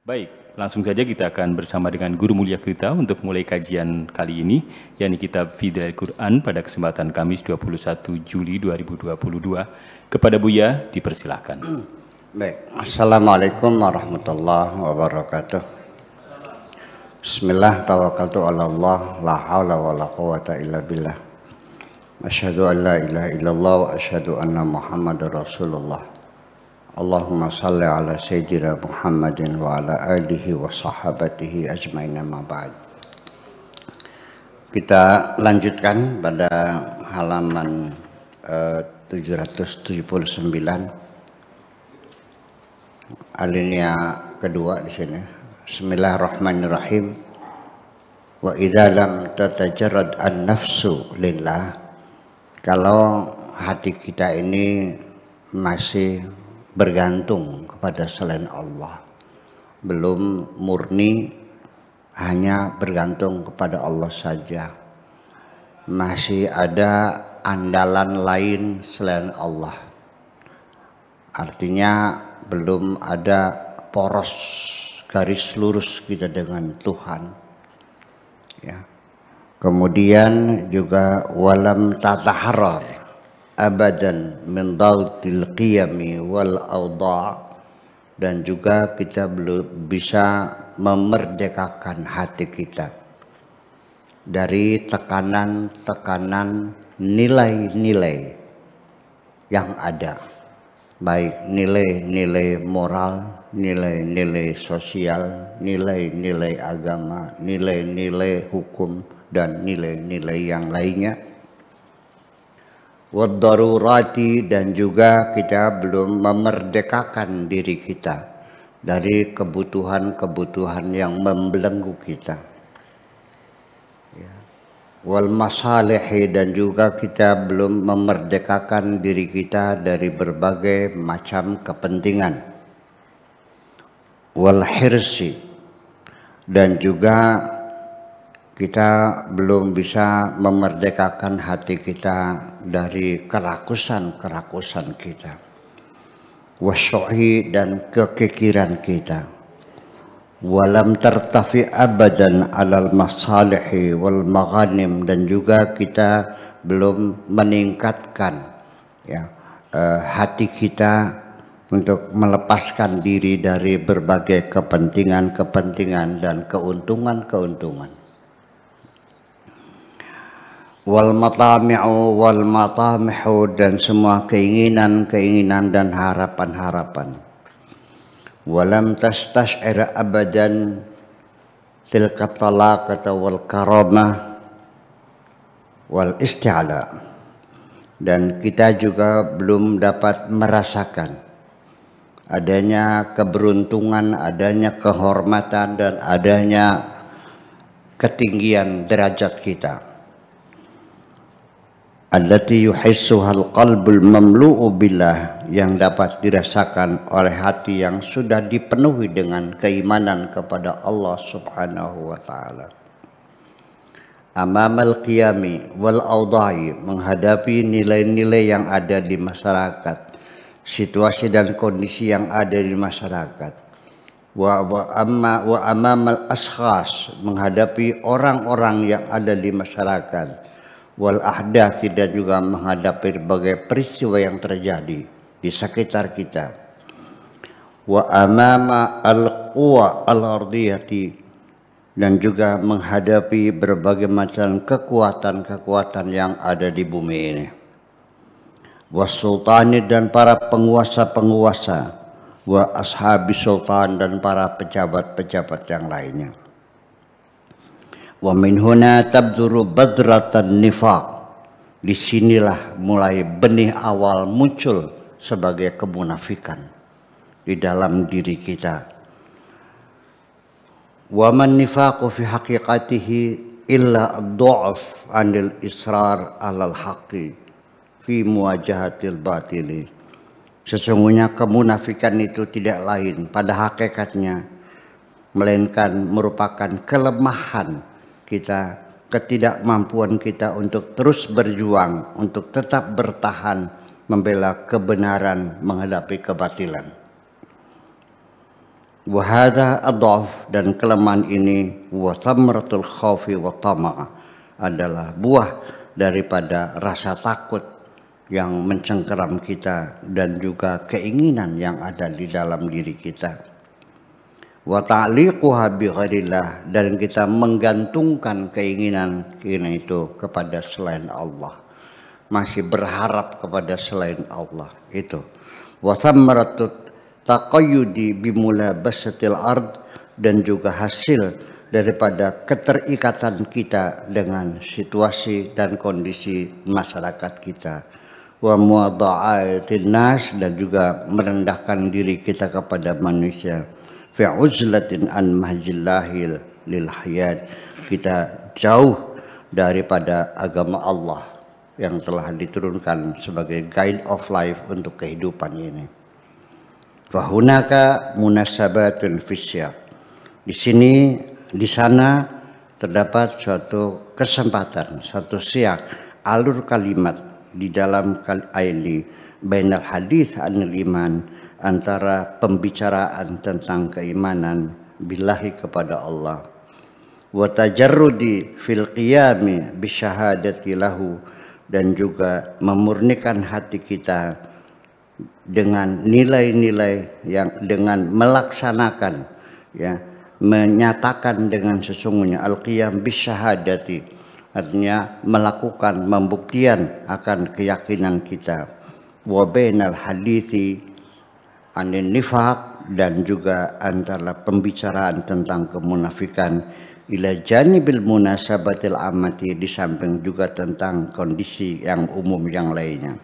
Baik, langsung saja kita akan bersama dengan guru mulia kita untuk mulai kajian kali ini, yakni kitab Fidail Quran pada kesempatan Kamis 21 Juli 2022. Kepada Buya, dipersilahkan. Baik, Assalamualaikum warahmatullahi wabarakatuh. Bismillah, tawakkaltu ala Allah, la hawla wa la quwata illa billah. Asyhadu an la ilaha illallah wa asyhadu anna Muhammadar Rasulullah. Allahumma salli ala Sayyidina Muhammadin wa ala alihi wa sahabatihi ajmain, amma ba'd. Kita lanjutkan pada halaman 779, alinea kedua di sini. Bismillahirrahmanirrahim. Wa idza lam tatajarrad an-nafsu lillah. Kalau hati kita ini masih bergantung kepada selain Allah, belum murni hanya bergantung kepada Allah saja, masih ada andalan lain selain Allah, artinya belum ada poros garis lurus kita dengan Tuhan, ya. Kemudian juga walam tataharrar abadan min dawtil qiyami wal awda', dan juga kita belum bisa memerdekakan hati kita dari tekanan-tekanan nilai-nilai yang ada, baik nilai-nilai moral, nilai-nilai sosial, nilai-nilai agama, nilai-nilai hukum, dan nilai-nilai yang lainnya. Wad-darurati, dan juga kita belum memerdekakan diri kita dari kebutuhan-kebutuhan yang membelenggu kita, ya. Wal masalihi, dan juga kita belum memerdekakan diri kita dari berbagai macam kepentingan. Wal hirsi, dan juga kita belum bisa memerdekakan hati kita dari kerakusan-kerakusan kita. Wasyuhi, dan kekikiran kita. Walam tertafi abadan alal masalihi wal maghanim, dan juga kita belum meningkatkan, ya, hati kita untuk melepaskan diri dari berbagai kepentingan-kepentingan dan keuntungan-keuntungan. Wal matami'u wal matamihu, dan semua keinginan-keinginan dan harapan-harapan. Walam tastash'ira abadan tilka talaqata wal karamah wal isti'ala, dan kita juga belum dapat merasakan adanya keberuntungan, adanya kehormatan, dan adanya ketinggian derajat kita. Allati yuhissuhal qalbul mamlu'u billah, yang dapat dirasakan oleh hati yang sudah dipenuhi dengan keimanan kepada Allah Subhanahu wa ta'ala. Amamal qiyami wal awda'i, menghadapi nilai-nilai yang ada di masyarakat, situasi dan kondisi yang ada di masyarakat. Wa amamal ashkhas, menghadapi orang-orang yang ada di masyarakat. Wal ahdathi, dan juga menghadapi berbagai peristiwa yang terjadi di sekitar kita. Wa amama al-quwa al-ardiyati, dan juga menghadapi berbagai macam kekuatan-kekuatan yang ada di bumi ini. Wasultani, dan para penguasa-penguasa. Wa ashabi sultan, dan para pejabat-pejabat yang lainnya. Wa min huna tabduru badratan nifaq, disinilah mulai benih awal muncul sebagai kemunafikan di dalam diri kita. Wa man nifaqu fi haqiqatihi illa ad-du'af anil israr alal haqqi fi muwajahatil batili. Sesungguhnya kemunafikan itu tidak lain pada hakikatnya melainkan merupakan kelemahan kita, ketidakmampuan kita untuk terus berjuang, untuk tetap bertahan membela kebenaran menghadapi kebatilan. Wa hadha adhaf, dan kelemahan ini wa thamratul khaufi wa tama' adalah buah daripada rasa takut yang mencengkeram kita dan juga keinginan yang ada di dalam diri kita. Wa ta'liquha bi ghairillah, dan kita menggantungkan keinginan itu kepada selain Allah, masih berharap kepada selain Allah itu. Wa thamratut taqayyudi bimulabasatil ard, dan juga hasil daripada keterikatan kita dengan situasi dan kondisi masyarakat kita. Wa muwada'atin nas, dan juga merendahkan diri kita kepada manusia. Fi uzlatin an mahjillahil lil hayat, kita jauh daripada agama Allah yang telah diturunkan sebagai guide of life untuk kehidupan ini. Fahunaka munasabatun fisyaq, di sana terdapat suatu kesempatan, suatu siak, alur kalimat di dalam ayat bainal hadis anil iman, antara pembicaraan tentang keimanan billahi kepada Allah, wa tajarrudi fil qiyami bisyahadati lahu, dan juga memurnikan hati kita dengan nilai-nilai yang dengan melaksanakan, ya, menyatakan dengan sesungguhnya al-qiyam bisyahadati, artinya melakukan pembuktian akan keyakinan kita, wa bainal hadithi anin nifaq, dan juga antara pembicaraan tentang kemunafikan, ila janibil munasabatil amati, di samping juga tentang kondisi yang umum yang lainnya.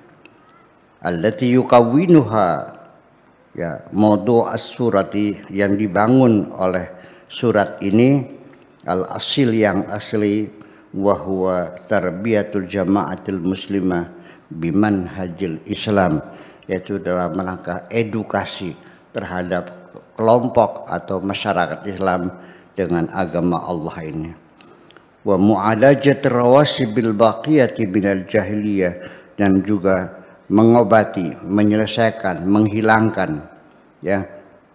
Allati yukawwinuha, ya, maudu' as-surati, yang dibangun oleh surat ini, al-asil, yang asli, wa huwa tarbiyatul jama'atil muslimah bimanhajil Islam, yaitu dalam rangka edukasi terhadap kelompok atau masyarakat Islam dengan agama Allah ini. Wa mu'alajat rawasibil baqiyati minal jahiliyah, dan juga mengobati, menyelesaikan, menghilangkan, ya,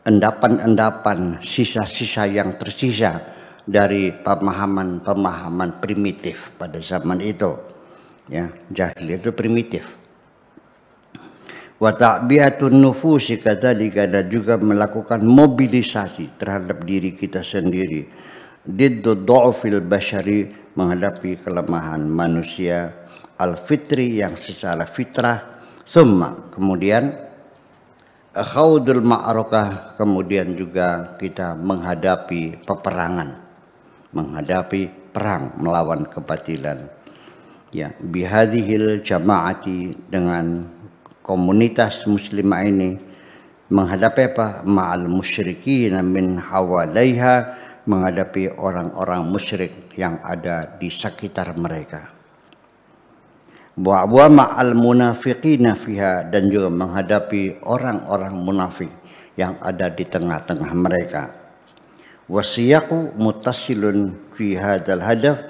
endapan-endapan, sisa-sisa yang tersisa dari pemahaman-pemahaman primitif pada zaman itu, ya, jahiliyah itu primitif. Wa ta'biyatun nufusi kadzalika, dan juga melakukan mobilisasi terhadap diri kita sendiri, diddu dha'fil basyari, menghadapi kelemahan manusia al-fitri, yang secara fitrah. Summa, kemudian khawdul ma'arakah, kemudian juga kita menghadapi peperangan, menghadapi perang melawan kebatilan, ya, bihadhil jama'ati, dengan komunitas muslimah ini, menghadapi apa? Ma'al musyrikin min hawalaiha, menghadapi orang-orang musyrik yang ada di sekitar mereka. Wa ma'al munafiqina fiha, dan juga menghadapi orang-orang munafik yang ada di tengah-tengah mereka. Wa siyaqu muttasilun fi hadzal hadaf,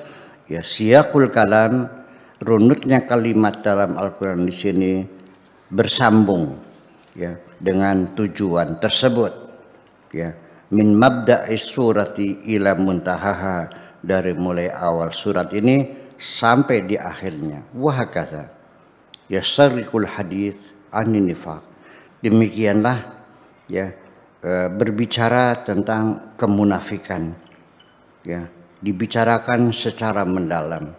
ya, siyaqul kalam, runutnya kalimat dalam Al-Qur'an di sini bersambung, ya, dengan tujuan tersebut, ya, min mabda'is surati ila muntahaha, dari mulai awal surat ini sampai di akhirnya. Wa hakadha yasarikul hadits anin nifaq, demikianlah, ya, berbicara tentang kemunafikan, ya, dibicarakan secara mendalam,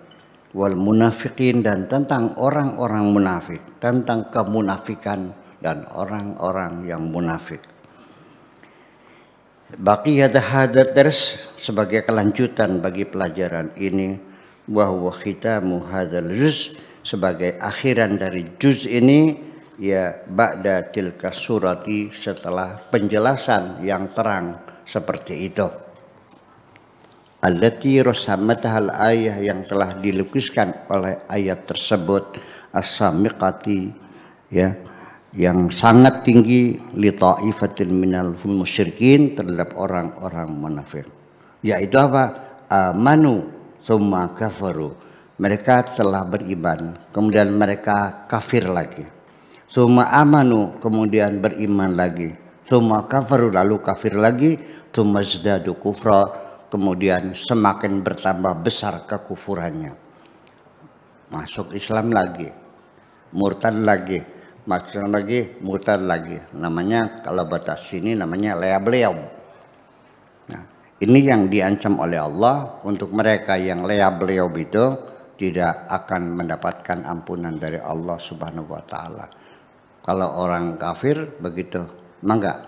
wal munafiqin, dan tentang orang-orang munafik, tentang kemunafikan dan orang-orang yang munafik. Baqiyat hadzal dars, sebagai kelanjutan bagi pelajaran ini, wa huwa khitamu hadzal juz, sebagai akhiran dari juz ini, ya, ba'da tilka surati, setelah penjelasan yang terang seperti itu. Allati rasamatahal ayah, yang telah dilukiskan oleh ayat tersebut, as-samiqati, ya, yang sangat tinggi, li ta'ifatin minal musyrikin, terhadap orang-orang munafik, yaitu apa? Amanu tsumma kafaru, mereka telah beriman kemudian mereka kafir lagi. Tsumma amanu, kemudian beriman lagi. tsumma kafaru, lalu kafir lagi, tsumma zdadu kufra, kemudian semakin bertambah besar kekufurannya. Masuk Islam lagi, murtad lagi, masuk lagi, murtad lagi. Namanya kalau batas sini namanya leab-leab. Nah, ini yang diancam oleh Allah untuk mereka yang leab-leab itu tidak akan mendapatkan ampunan dari Allah Subhanahu wa taala. Kalau orang kafir begitu, mangga.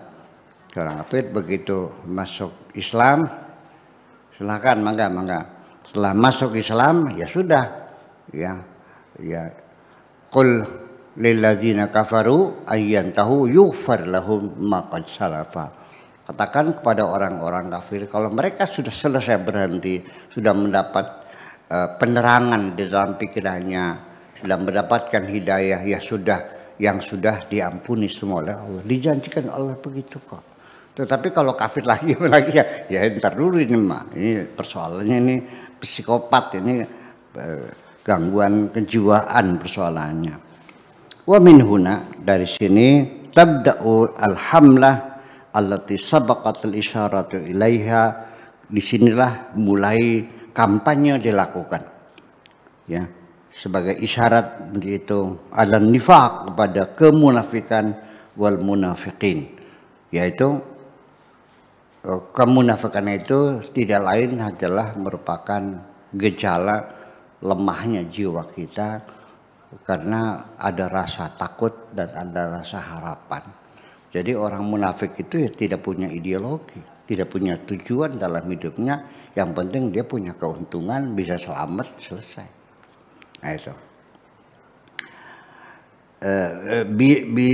Orang kafir begitu masuk Islam, silakan mangga. Setelah masuk Islam ya sudah. Ya. Qul lilladzina kafaru ayyantahu yughfar lahum ma qad salafa. Katakan kepada orang-orang kafir kalau mereka sudah selesai berhenti, sudah mendapat penerangan di dalam pikirannya, sudah mendapatkan hidayah, ya sudah, yang sudah diampuni semua oleh Allah. Dijanjikan Allah begitu kok. Tetapi kalau kafir lagi ya ntar dulu ini mah. Ini persoalannya ini psikopat, ini gangguan kejiwaan persoalannya. Wa min huna, dari sini tabda'u al-hamlah allati sabaqat al-isyaratu ilaiha. Disinilah mulai kampanye dilakukan, ya, sebagai isyarat itu ada nifaq, kepada kemunafikan wal munafiqin, yaitu kemunafikan itu tidak lain adalah merupakan gejala lemahnya jiwa kita karena ada rasa takut dan ada rasa harapan. Jadi orang munafik itu ya tidak punya ideologi, tidak punya tujuan dalam hidupnya. Yang penting dia punya keuntungan, bisa selamat, selesai. Nah itu.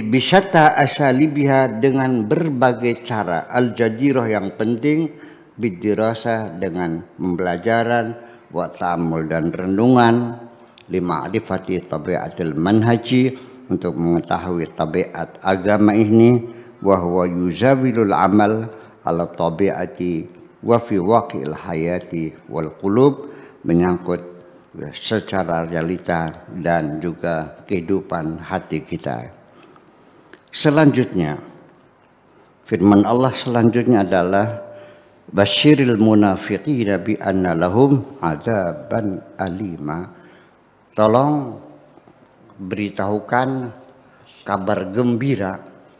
Bisyata asalibiha, dengan berbagai cara, al-jadirah yang penting, bidirasah dengan pembelajaran, wa ta'ammul dan renungan, lima'rifati tabi'atil manhaji, untuk mengetahui tabiat agama ini, wa huwa yuzawilul amal ala tabi'ati wa fi waqi'il hayati wal qulub, menyangkut secara realita dan juga kehidupan hati kita. Selanjutnya, firman Allah selanjutnya adalah basyiril munafiqina bi anna lahum adzaban alima. Tolong beritahukan kabar gembira.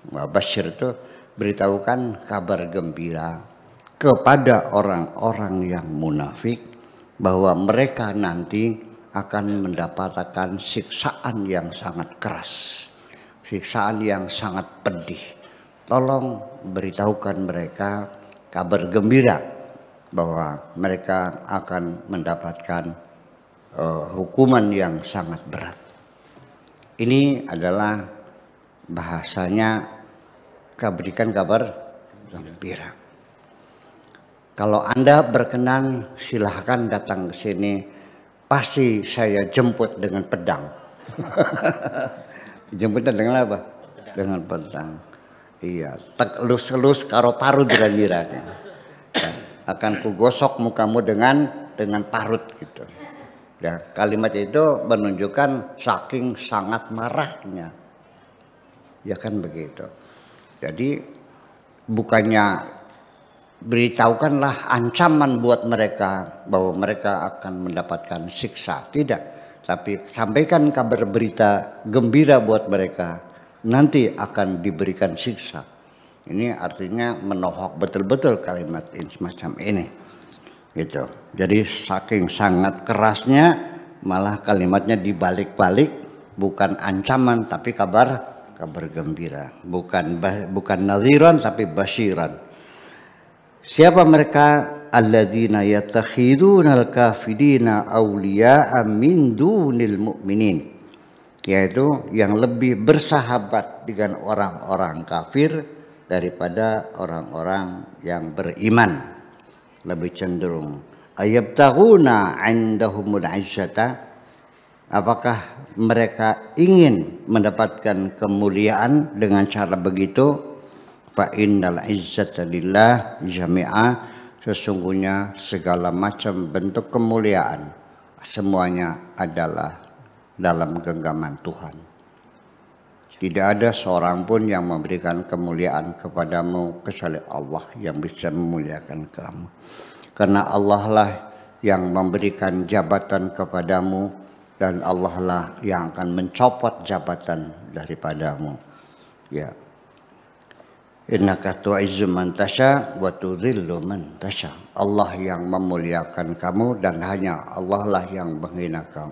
Basyir itu beritahukan kabar gembira kepada orang-orang yang munafik bahwa mereka nanti akan mendapatkan siksaan yang sangat keras, siksaan yang sangat pedih. Tolong beritahukan mereka kabar gembira bahwa mereka akan mendapatkan hukuman yang sangat berat. Ini adalah bahasanya berikan kabar gembira. Kalau Anda berkenan silahkan datang ke sini, pasti saya jemput dengan pedang. Jemputnya dengan apa? Dengan pedang. Iya, elus-elus karo parut dira-diranya. Akan kugosok mukamu dengan parut gitu. Ya, kalimat itu menunjukkan saking sangat marahnya. Ya kan begitu. Jadi bukannya beritahukanlah ancaman buat mereka bahwa mereka akan mendapatkan siksa, tidak. Tapi sampaikan kabar berita gembira buat mereka, nanti akan diberikan siksa. Ini artinya menohok betul-betul kalimat semacam ini. Gitu. Jadi saking sangat kerasnya, malah kalimatnya dibalik-balik, bukan ancaman tapi kabar gembira. Bukan nadhiran tapi basyiran. Siapa mereka? Alladzina yattakhidunal kafirina awliya'a min dunil mu'minin, yaitu yang lebih bersahabat dengan orang-orang kafir daripada orang-orang yang beriman. Lebih cenderung ayabtaghuna 'indahumul 'izzata, apakah mereka ingin mendapatkan kemuliaan dengan cara begitu? Fa innal 'izzata lillah jami'a, sesungguhnya segala macam bentuk kemuliaan semuanya adalah dalam genggaman Tuhan. Tidak ada seorang pun yang memberikan kemuliaan kepadamu kecuali Allah yang bisa memuliakan kamu. Karena Allah lah yang memberikan jabatan kepadamu dan Allah lah yang akan mencopot jabatan daripadamu. Ya. Innaka tu'izzu man tasya wa tudhillu man tasya. Allah yang memuliakan kamu dan hanya Allah lah yang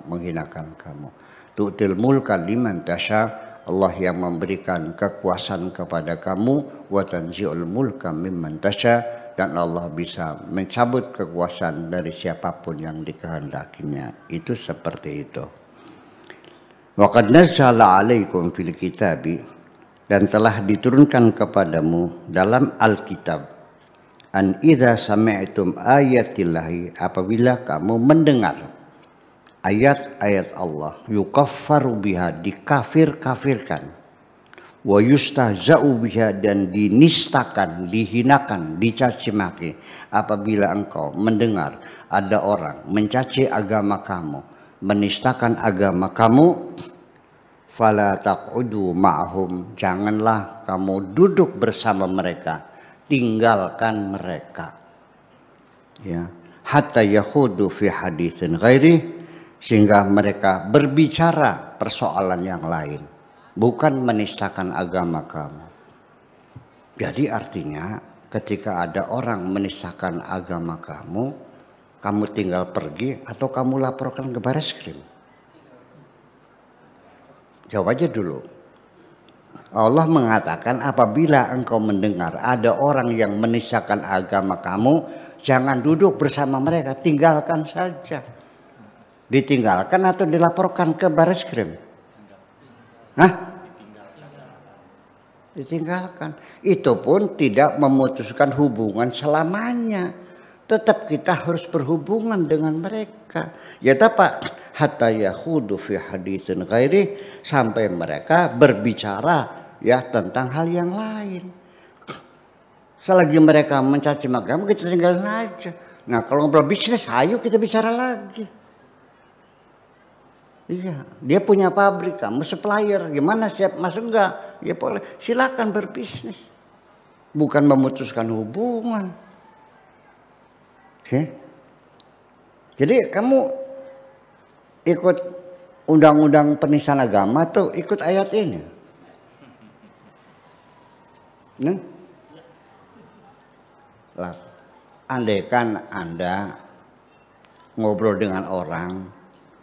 menghinakan kamu. Tu'til mulka liman tasya. Allah yang memberikan kekuasaan kepada kamu, wa tanzi'ul mulka mimman tasya, dan Allah bisa mencabut kekuasaan dari siapapun yang dikehendakinya. Itu seperti itu. Wa qad nazzala 'alaikum fil kitabi, dan telah diturunkan kepadamu dalam Alkitab, an idza sami'tum ayatillahi, apabila kamu mendengar ayat-ayat Allah, yukaffaru biha, dikafir-kafirkan, wa yustahza'u biha, dan dinistakan, dihinakan, dicaci maki. Apabila engkau mendengar ada orang mencaci agama kamu, menistakan agama kamu, fala taq'udu ma'hum, janganlah kamu duduk bersama mereka, tinggalkan mereka. Ya, hatta yahudu fi haditsin ghairi, sehingga mereka berbicara persoalan yang lain, bukan menistakan agama kamu. Jadi artinya ketika ada orang menistakan agama kamu, kamu tinggal pergi atau kamu laporkan ke Bareskrim? Jawab aja dulu. Allah mengatakan apabila engkau mendengar ada orang yang menistakan agama kamu, jangan duduk bersama mereka, tinggalkan saja. Ditinggalkan atau dilaporkan ke Bareskrim? Hah? Ditinggalkan. Itu pun tidak memutuskan hubungan selamanya. Tetap kita harus berhubungan dengan mereka. Ya dapat hatta yahudu fi haditsin ghairi, sampai mereka berbicara ya tentang hal yang lain. Selagi mereka mencaci agama, kita tinggalin aja. Nah, kalau ngobrol bisnis, ayo kita bicara lagi. Iya, dia punya pabrik, kamu supplier, gimana, siap masuk enggak? Ya boleh, silakan berbisnis. Bukan memutuskan hubungan. Oke? Jadi kamu ikut undang-undang penistaan agama tuh ikut ayat ini. Nah, lah, andaikan Anda ngobrol dengan orang,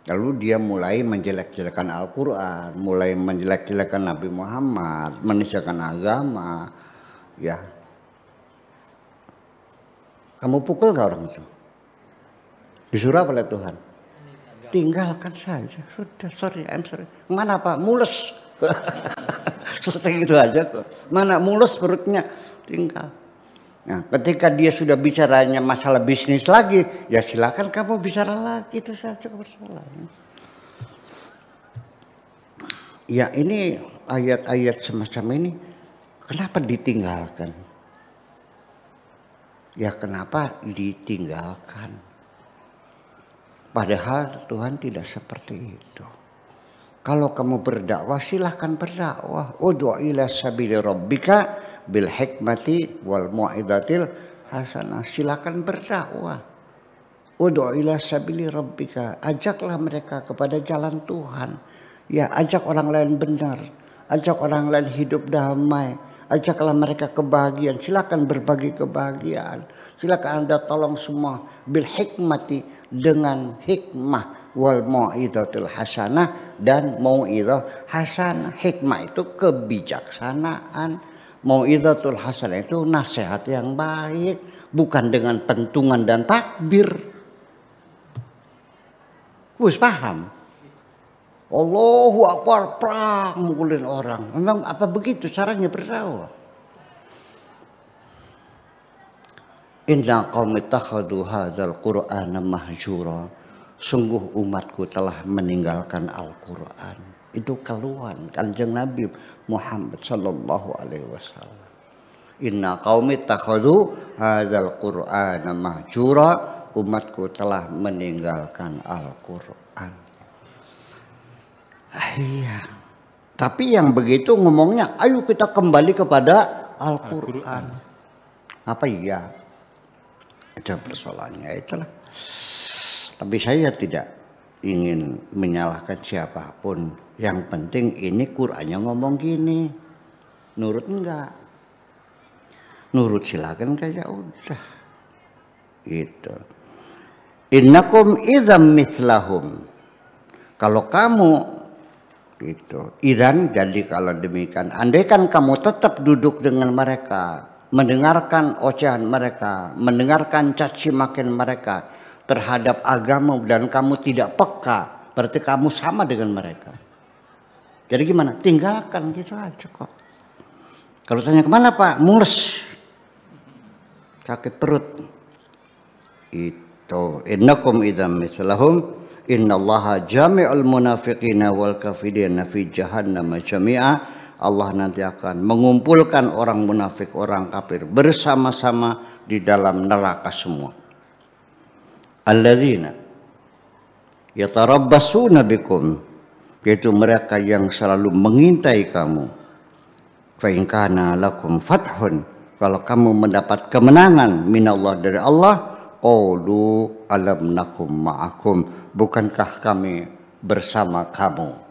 lalu dia mulai menjelek-jelekan Al-Quran, mulai menjelek-jelekan Nabi Muhammad, menistakan agama, ya, kamu pukul gak orang itu? Disuruh apa oleh Tuhan? Tinggalkan saja, sudah, sorry, I'm sorry. Mana Pak? Mules. Selesai gitu aja tuh. Mana mules perutnya? Tinggal. Nah, ketika dia sudah bicaranya masalah bisnis lagi, ya silakan kamu bicara lagi, itu saja persoalannya. Ya ini ayat-ayat semacam ini, kenapa ditinggalkan? Ya kenapa ditinggalkan? Padahal Tuhan tidak seperti itu. Kalau kamu berdakwah, silahkan berdakwah. Ud'u ila sabili rabbika bil hikmati wal mu'idatil hasanah. Silakan berdakwah. Ud'u ila sabili rabbika. Ajaklah mereka kepada jalan Tuhan. Ya, ajak orang lain benar. Ajak orang lain hidup damai. Ajaklah mereka kebahagiaan. Silakan berbagi kebahagiaan. Silakan Anda tolong semua bil hikmati, dengan hikmah, wal mau'izatul hasanah, dan mau'izah hasanah. Hikmah itu kebijaksanaan, mau'izatul hasanah itu nasihat yang baik, bukan dengan pentungan dan takbir. Wis paham? Allahu Akbar, prang mukulin orang. Memang apa begitu caranya berdakwah? Inna qaumi takhadu hadzal qur'ana mahjura. Sungguh umatku telah meninggalkan Al-Qur'an. Itu keluhan Kanjeng Nabi Muhammad sallallahu alaihi wasallam. Inna qaumi takhadu hadzal qur'ana mahjura. Umatku telah meninggalkan Al-Qur'an. Iya. Tapi yang begitu ngomongnya, ayo kita kembali kepada Al-Quran. Apa iya? Itu persoalannya, itulah. Tapi saya tidak ingin menyalahkan siapapun. Yang penting ini Qur'annya ngomong gini. Nurut enggak? Nurut silakan kayak udah. Itu. Innakum idzam mithlahum. Kalau kamu itu, idzan, jadi kalau demikian, andaikan kamu tetap duduk dengan mereka, mendengarkan ocehan mereka, mendengarkan caci makian mereka terhadap agama, dan kamu tidak peka, berarti kamu sama dengan mereka. Jadi gimana? Tinggalkan gitu aja kok. Kalau tanya kemana Pak? Mules, sakit perut. Itu innakum idzam mislahum innallaha jami'ul munafiqina wal kafirina fi jahannam jami'a. Allah nanti akan mengumpulkan orang munafik, orang kafir bersama-sama di dalam neraka semua. Alladzina yatarabbasuna bikum, yaitu mereka yang selalu mengintai kamu. Fa in kana lakum fathun, kalau kamu mendapat kemenangan minallah, dari Allah, qalu alam nakum ma'akum, bukankah kami bersama kamu?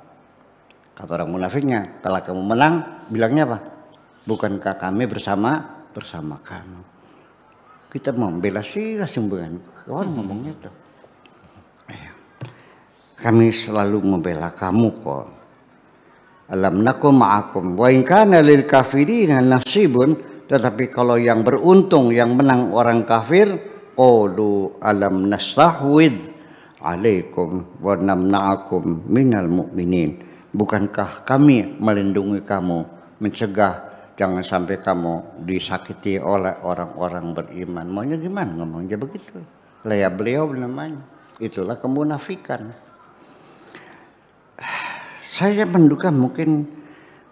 Kata orang munafiknya, kalau kamu menang, bilangnya apa? Bukankah kami bersama kamu? Kita membela sih sumbangan. Kawan ngomongnya tuh. Kami selalu membela kamu kok. Alam nakum ma'akum wa in kana lil kafirina nasibun, tetapi kalau yang beruntung, yang menang orang kafir, qalu alam nastahwid alaikum wa namna'akum minal mu'minin, bukankah kami melindungi kamu, mencegah jangan sampai kamu disakiti oleh orang-orang beriman. Maunya gimana ngomongnya begitu? Lah beliau namanya. Itulah kemunafikan. Saya menduga mungkin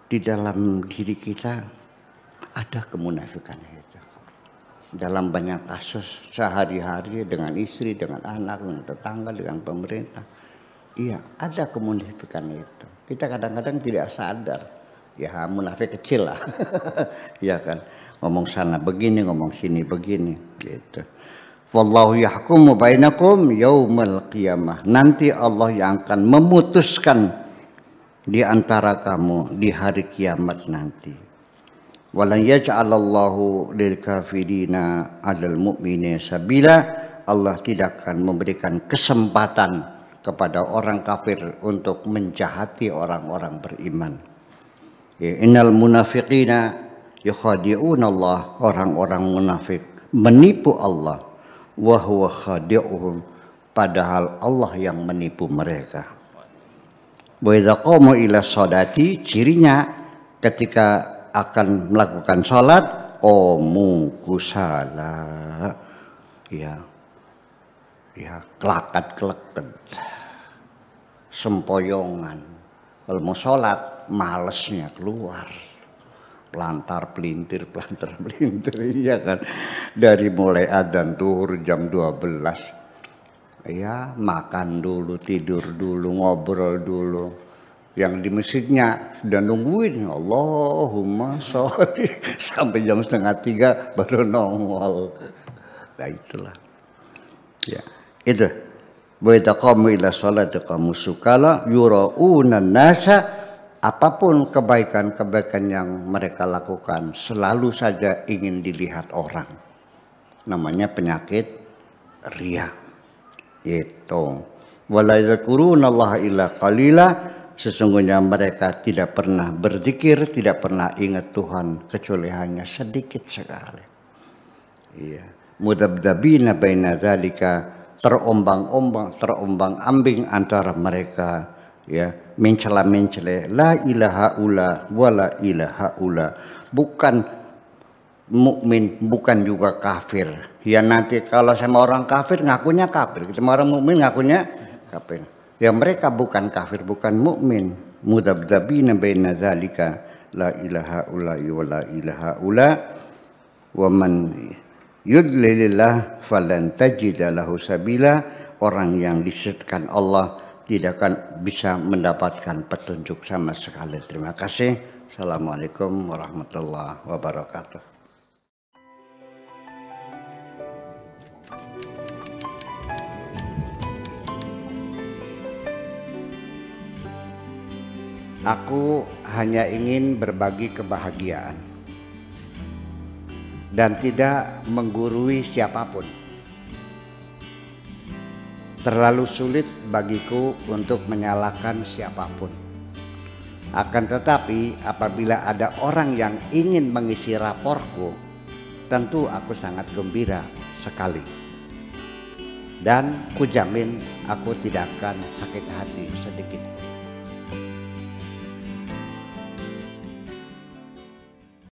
di dalam diri kita ada kemunafikan itu. Dalam banyak kasus sehari-hari dengan istri, dengan anak, dengan tetangga, dengan pemerintah. Iya, ada kemunafikan itu. Kita kadang-kadang tidak sadar. Ya munafik kecil lah. Iya kan. Ngomong sana begini, ngomong sini begini. Gitu. Wallahu yahkumu bainakum yaumal qiyamah. Nanti Allah yang akan memutuskan di antara kamu di hari kiamat nanti. Walan yaj'alallahu lil kafirina 'alal mu'minina sabila. Allah tidak akan memberikan kesempatan kepada orang kafir untuk menjahati orang-orang beriman. Innal munafiqina yukhadi'una Allah, orang-orang munafik menipu Allah, wa huwa khadi'uhum, padahal Allah yang menipu mereka. Wa idza qamu ila sholati, cirinya ketika akan melakukan sholat, qamu kusala, ya kelakat-kelakat, sempoyongan. Kalau mau sholat malesnya keluar, pelantar pelintir, iya kan. Dari mulai adzan zuhur jam 12, ya makan dulu, tidur dulu, ngobrol dulu. Yang di masjidnya sudah nungguin, Allahumma sholli, sampai jam 2:30 baru nongol. Nah itulah. Ya, itu. Wa idza qamu ila sholati qamu sukala yura'una nasa. Apapun kebaikan-kebaikan yang mereka lakukan selalu saja ingin dilihat orang. Namanya penyakit riya. Itu. Wala yadhkurunallaha illa qalila, sesungguhnya mereka tidak pernah berzikir, tidak pernah ingat Tuhan kecuali hanya sedikit sekali. Iya. Mudabdabina baina dzalika, terombang-ambing antara mereka, ya, mencela-mencela, la ilaha ula wala ilaha ula, bukan mukmin, bukan juga kafir. Ya nanti kalau sama orang kafir ngakunya kafir, sama orang mukmin ngakunya kafir. Ya mereka bukan kafir, bukan mukmin. Mudabdabina baina dzalika, la ilaha ula wala ilaha ula, wa man yudlilillah falan tajida lahu sabila, orang yang disesatkan Allah tidak akan bisa mendapatkan petunjuk sama sekali. Terima kasih. Assalamualaikum warahmatullahi wabarakatuh. Aku hanya ingin berbagi kebahagiaan dan tidak menggurui siapapun. Terlalu sulit bagiku untuk menyalahkan siapapun. Akan tetapi apabila ada orang yang ingin mengisi raporku, tentu aku sangat gembira sekali. Dan kujamin aku tidak akan sakit hati sedikit.